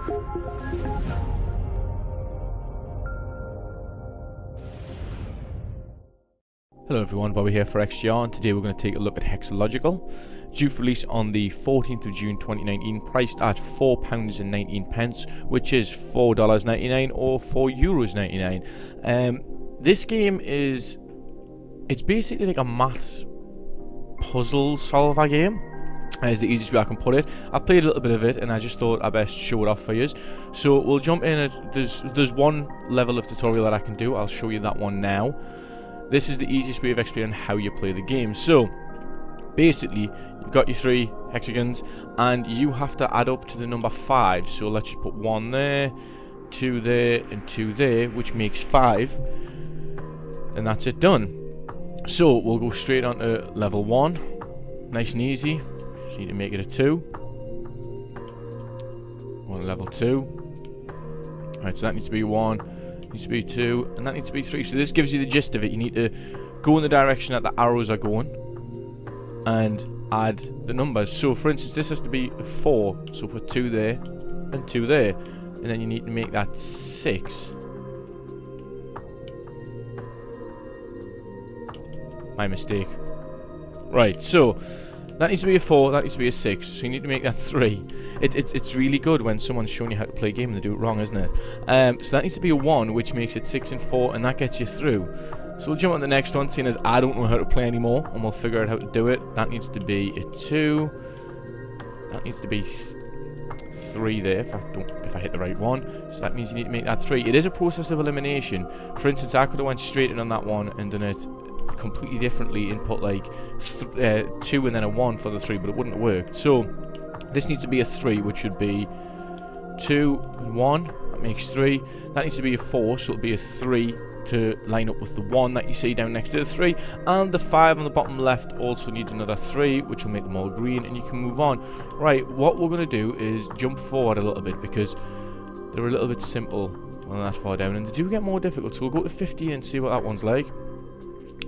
Hello everyone, Bobby here for XGR, and today we're going to take a look at Hexological. Due for release on the 14th of June 2019, priced at £4.19, which is $4.99 or €4.99. This game it's basically like a maths puzzle solver game. Is the easiest way I can put it. I've played a little bit of it and I just thought I best show it off for you. So we'll jump in. There's one level of tutorial that I can do. I'll show you that one now. This is the easiest way of explaining how you play the game. So basically you've got your 3 hexagons and you have to add up to the number 5. So let's just put 1 there, 2 there and 2 there, which makes 5, and that's it, done. So we'll go straight on to level 1. Nice and easy. Just need to make it a 2. On level 2. Alright, so that needs to be 1, needs to be 2, and that needs to be 3. So this gives you the gist of it. You need to go in the direction that the arrows are going and add the numbers. So for instance, this has to be 4. So put 2 there and 2 there. And then you need to make that 6. My mistake. Right, so that needs to be a 4, that needs to be a 6, so you need to make that 3. It's really good when someone's showing you how to play a game and they do it wrong, isn't it? So that needs to be a 1, which makes it 6 and 4, and that gets you through. So we'll jump on the next one, seeing as I don't know how to play anymore, and we'll figure out how to do it. That needs to be a 2. That needs to be 3 there, if I hit the right one. So that means you need to make that 3. It is a process of elimination. For instance, I could have went straight in on that one and done it completely differently and put like 2 and then a 1 for the 3, but it wouldn't have worked. So this needs to be a 3, which would be 2 and 1. That makes 3. That needs to be a 4, so it'll be a 3 to line up with the 1 that you see down next to the 3, and the 5 on the bottom left also needs another 3, which will make them all green, and you can move on. Right, what we're going to do is jump forward a little bit because they're a little bit simple when that far down, and they do get more difficult. So we'll go to 15 and see what that one's like.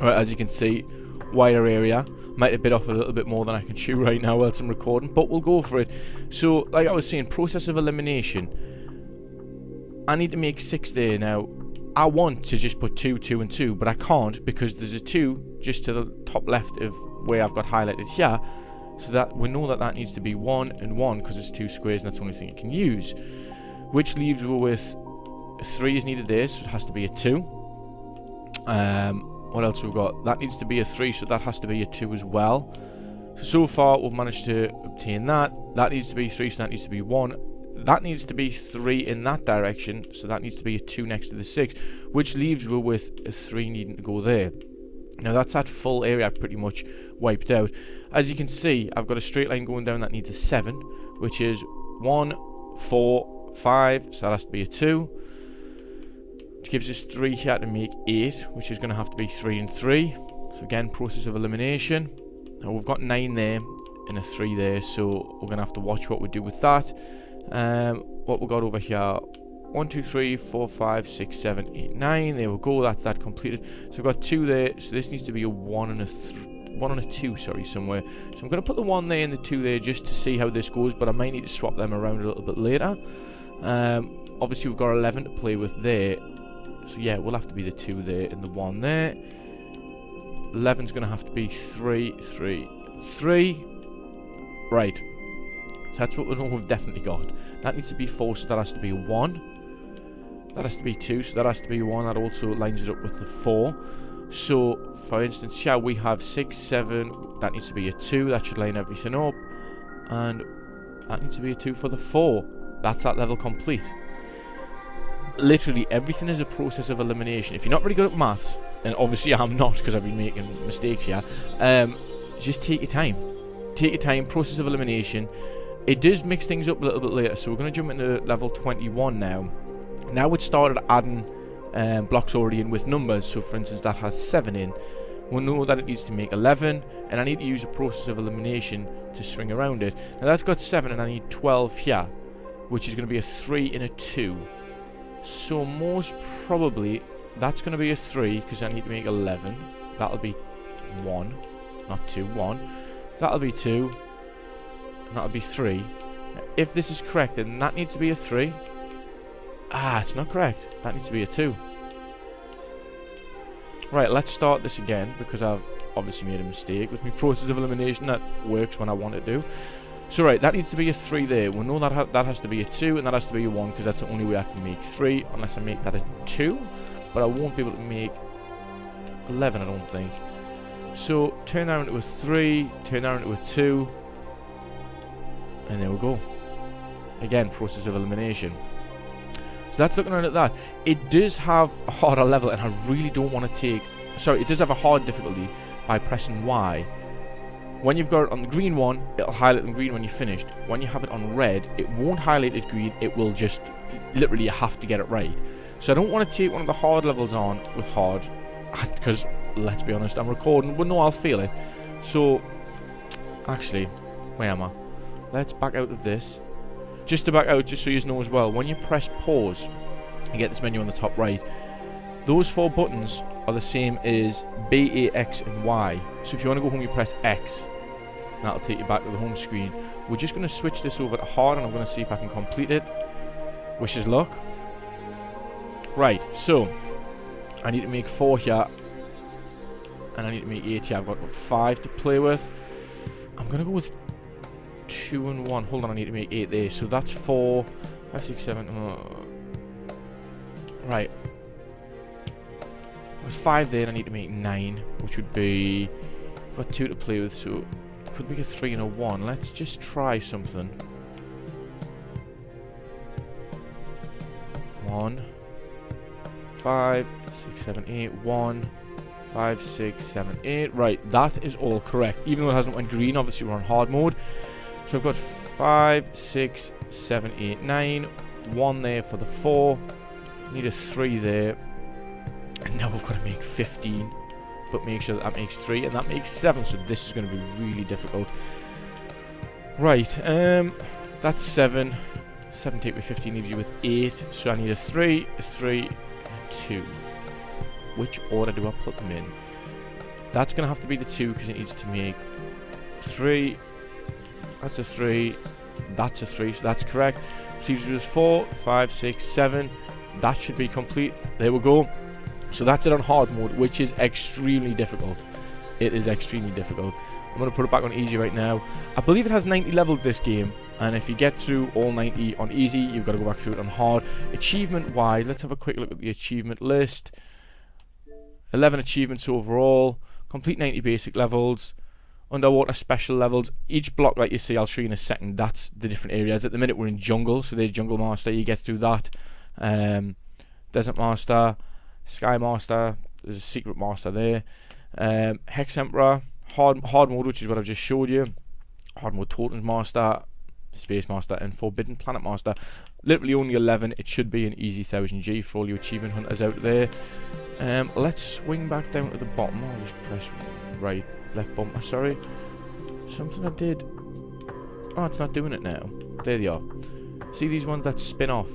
Alright, as you can see, wider area. Might have bit off a little bit more than I can chew right now whilst I'm recording, but we'll go for it. So, like I was saying, process of elimination. I need to make 6 there. Now, I want to just put 2, 2 and 2, but I can't because there's a 2 just to the top left of where I've got highlighted here. So that we know that that needs to be 1 and 1 because it's 2 squares and that's the only thing you can use. Which leaves we with a 3 is needed there, so it has to be a 2. What else we've got? That needs to be a 3, so that has to be a 2 as well. So far, we've managed to obtain that. That needs to be 3, so that needs to be 1. That needs to be 3 in that direction, so that needs to be a 2 next to the 6, which leaves we with a 3 needing to go there. Now, that's that full area pretty much wiped out. As you can see, I've got a straight line going down that needs a 7, which is 1, 4, 5, so that has to be a 2. Which gives us 3 here to make 8, which is going to have to be 3 and 3. So again, process of elimination. Now we've got 9 there and a 3 there, so we're going to have to watch what we do with that. What we got over here, 1, 2, 3, 4, 5, 6, 7, 8, 9. There we go, that's that completed. So we've got 2 there, so this needs to be a 1 and a 2, sorry, somewhere. So I'm going to put the 1 there and the 2 there just to see how this goes, but I might need to swap them around a little bit later. Obviously we've got 11 to play with there. So yeah, it will have to be the 2 there and the 1 there. 11's going to have to be 3, 3, 3. Right. So that's what we know we've definitely got. That needs to be 4, so that has to be a 1. That has to be 2, so that has to be 1. That also lines it up with the 4. So, for instance, here we have 6, 7. That needs to be a 2. That should line everything up. And that needs to be a 2 for the 4. That's that level complete. Literally everything is a process of elimination. If you're not very good at maths, and obviously I'm not because I've been making mistakes here, just take your time. Take your time, process of elimination. It does mix things up a little bit later, so we're going to jump into level 21 now. Now it started adding blocks already in with numbers, so for instance that has 7 in. We'll know that it needs to make 11, and I need to use a process of elimination to swing around it. Now that's got 7 and I need 12 here, which is going to be a 3 and a 2. So most probably that's going to be a 3 because I need to make 11. That'll be 1, not 2, 1. That'll be 2, and that'll be 3, If this is correct, then that needs to be a 3. Ah, it's not correct. That needs to be a 2. Right, let's start this again, because I've obviously made a mistake with my process of elimination that works when I want it to. So right, that needs to be a 3 there. We know that that has to be a 2, and that has to be a 1, because that's the only way I can make 3, unless I make that a 2. But I won't be able to make 11, I don't think. So, turn that into a 3, turn that into a 2, and there we go. Again, process of elimination. So that's looking at that. It does have a harder level, and I really don't want to take... Sorry, it does have a hard difficulty by pressing Y. When you've got it on the green one, it'll highlight in green when you're finished. When you have it on red, it won't highlight it green. It will just, literally, you have to get it right. So I don't want to take one of the hard levels on with hard, because, let's be honest, I'm recording. Well, no, I'll feel it. So, actually, where am I? Let's back out of this. Just to back out, just so you know as well, when you press pause, you get this menu on the top right. Those 4 buttons are the same as B, A, X, and Y. So if you want to go home, you press X. And that'll take you back to the home screen. We're just going to switch this over to hard, and I'm going to see if I can complete it. Wish us luck. Right, so I need to make 4 here, and I need to make 8 here. I've got 5 to play with. I'm going to go with 2 and 1. Hold on, I need to make 8 there. So that's 4, 5, 6, 7. Right. There's 5 there, and I need to make 9, which would be... I've got 2 to play with, so it could be a 3 and a 1. Let's just try something. 1, 5, 6, 7, 8, 1, 5, 6, 7, 8. Right, that is all correct. Even though it hasn't went green, obviously we're on hard mode. So I've got 5, 6, 7, 8, 9. 1 there for the 4. Need a 3 there. And now we've got to make 15. But make sure that makes 3, and that makes 7. So this is going to be really difficult. Right, that's 7. 7 take me 15 leaves you with 8. So I need a 3, a 3, and a 2. Which order do I put them in? That's going to have to be the 2, because it needs to make 3. That's a 3. That's a 3, so that's correct. Leaves you with 4, 5, 6, 7. That should be complete. There we go. So that's it on hard mode, which is extremely difficult. It is extremely difficult. I'm going to put it back on easy right now. I believe it has 90 levels this game, and if you get through all 90 on easy, you've got to go back through it on hard. Achievement wise, let's have a quick look at the achievement list. 11 achievements overall. Complete 90 basic levels. Underwater special levels. Each block, like you see, I'll show you in a second, that's the different areas. At the minute we're in jungle, so there's Jungle Master, you get through that. Desert Master, Sky Master, there's a Secret Master there. Hex Emperor, hard mode, which is what I've just showed you. Hard mode Totems Master, Space Master, and Forbidden Planet Master. Literally only 11. It should be an easy 1000G for all you achievement hunters out there. Let's swing back down to the bottom. I'll just press right, left bumper, sorry. Something I did. Oh, it's not doing it now. There they are. See these ones that spin off?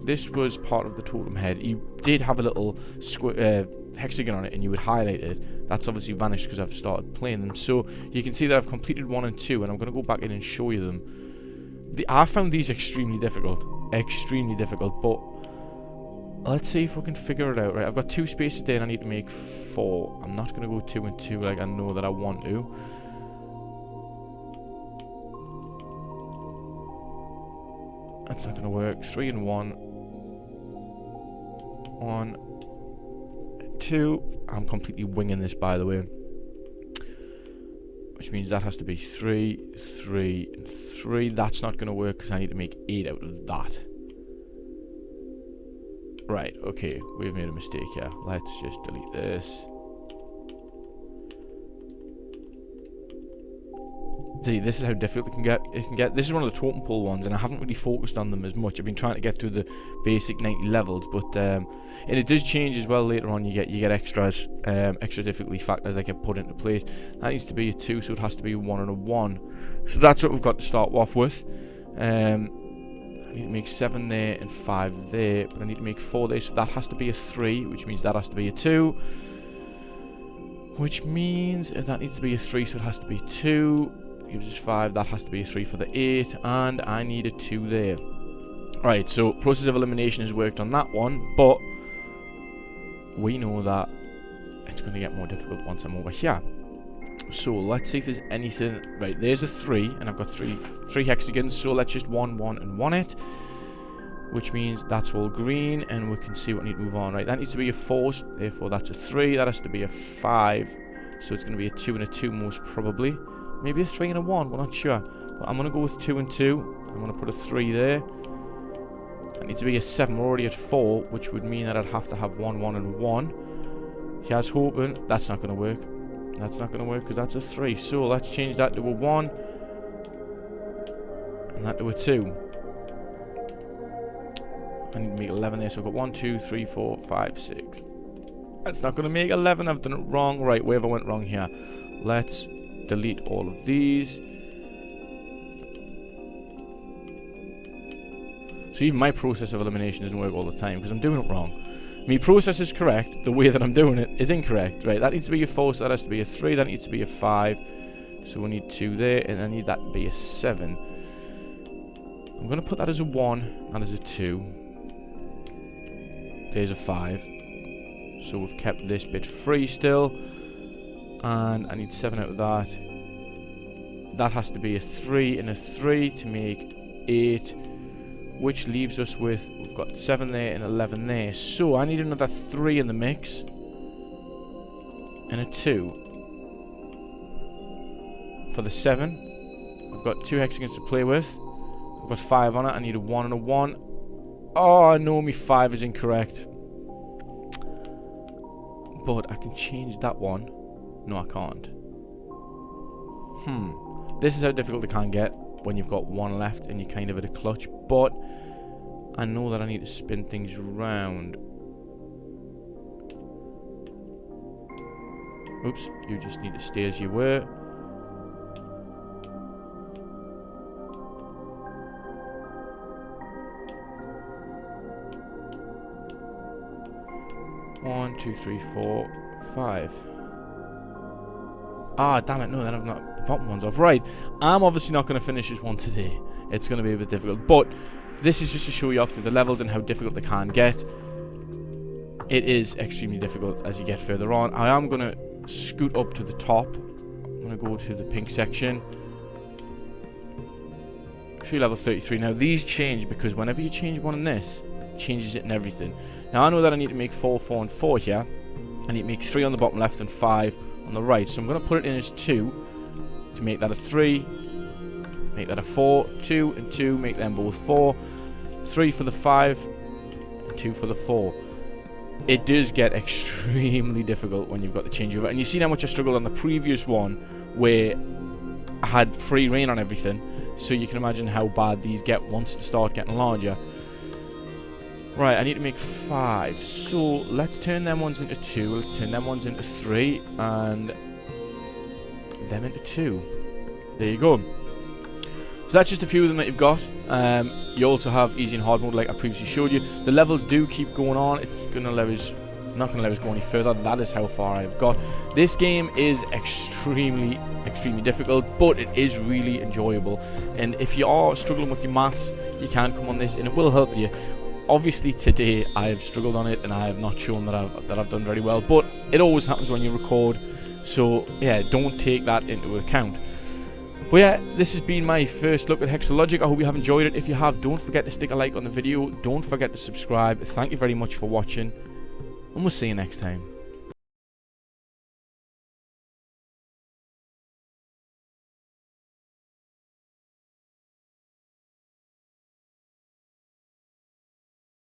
This was part of the totem head. You did have a little hexagon on it, and you would highlight it. That's obviously vanished because I've started playing them. So you can see that I've completed 1 and 2, and I'm going to go back in and show you them. I found these extremely difficult. Extremely difficult, but let's see if we can figure it out. Right, I've got 2 spaces there, and I need to make 4. I'm not going to go 2 and 2 like I know that I want to. That's not going to work. 3 and 1. 1, 2. I'm completely winging this, by the way. Which means that has to be 3, 3, and 3. That's not going to work because I need to make 8 out of that. Right, okay. We've made a mistake here. Let's just delete this. See, this is how difficult it can get. This is one of the totem pole ones, and I haven't really focused on them as much. I've been trying to get through the basic 90 levels, but and it does change as well later on. You get extras, extra difficulty factors that get put into place. That needs to be a 2, so it has to be a 1 and a 1. So that's what we've got to start off with. I need to make 7 there and 5 there, but I need to make 4 there, so that has to be a 3, which means that has to be a 2. Which means that needs to be a 3, so it has to be 2. gives us 5. That has to be a 3 for the 8, and I need a 2 there. Right, so process of elimination has worked on that one, but we know that it's going to get more difficult once I'm over here. So let's see if there's anything. Right, there's a 3, and I've got three hexagons, so let's just 1, 1, and 1 it, which means that's all green, and we can see what I need to move on. Right, that needs to be a 4, therefore that's a 3. That has to be a 5, so it's going to be a 2 and a 2 most probably. Maybe a 3 and a 1, we're not sure. But I'm going to go with 2 and 2. I'm going to put a 3 there. That needs to be a 7. We're already at 4, which would mean that I'd have to have 1, 1, and 1. Here's hoping. That's not going to work. That's not going to work because that's a 3. So let's change that to a 1. And that to a 2. I need to make 11 there. So I've got 1, 2, 3, 4, 5, 6. That's not going to make 11. I've done it wrong. Right, where have I went wrong here? Let's delete all of these. So even my process of elimination doesn't work all the time because I'm doing it wrong. My process is correct, the way that I'm doing it is incorrect. Right, that needs to be a 4, so that has to be a 3, that needs to be a 5. So we need 2 there, and I need that to be a 7. I'm going to put that as a 1, and as a 2. There's a 5. So we've kept this bit free still. And I need 7 out of that. That has to be a 3 and a 3 to make 8. Which leaves us with, we've got 7 there and 11 there. So I need another 3 in the mix. And a 2. For the 7. I've got 2 hexagons to play with. I've got 5 on it. I need a 1 and a 1. Oh, no, my 5 is incorrect. But I can change that one. No, I can't. This is how difficult it can get when you've got 1 left and you're kind of at a clutch. But I know that I need to spin things around. Oops, you just need to stay as you were. One, 2, 3, 4, 5. Ah, damn it, no, then I've not the bottom ones off. Right, I'm obviously not going to finish this one today. It's going to be a bit difficult, but this is just to show you off through the levels and how difficult they can get. It is extremely difficult as you get further on. I am going to scoot up to the top. I'm going to go to the pink section. Show you level 33. Now, these change because whenever you change one in this, it changes it in everything. Now, I know that I need to make 4, 4, and 4 here. I need to make 3 on the bottom left and 5 on the right. So I'm going to put it in as 2 to make that a 3. Make that a 4. 2 and 2, make them both 4. 3 for the 5, and 2 for the 4. It does get extremely difficult when you've got the changeover. And you see how much I struggled on the previous one where I had free reign on everything. So you can imagine how bad these get once they start getting larger. Right, I need to make 5. So let's turn them ones into 2. Let's turn them ones into 3. And them into 2. There you go. So that's just a few of them that you've got. You also have easy and hard mode like I previously showed you. The levels do keep going on. It's going to let us, not going to let us go any further. That is how far I've got. This game is extremely difficult, but it is really enjoyable. And if you are struggling with your maths, you can come on this and it will help you. Obviously today I have struggled on it and I have not shown that I've done very well, but it always happens when you record. So yeah, don't take that into account. But yeah, this has been my first look at Hexalogic. I hope you have enjoyed it. If you have, don't forget to stick a like on the video. Don't forget to subscribe. Thank you very much for watching. And we'll see you next time.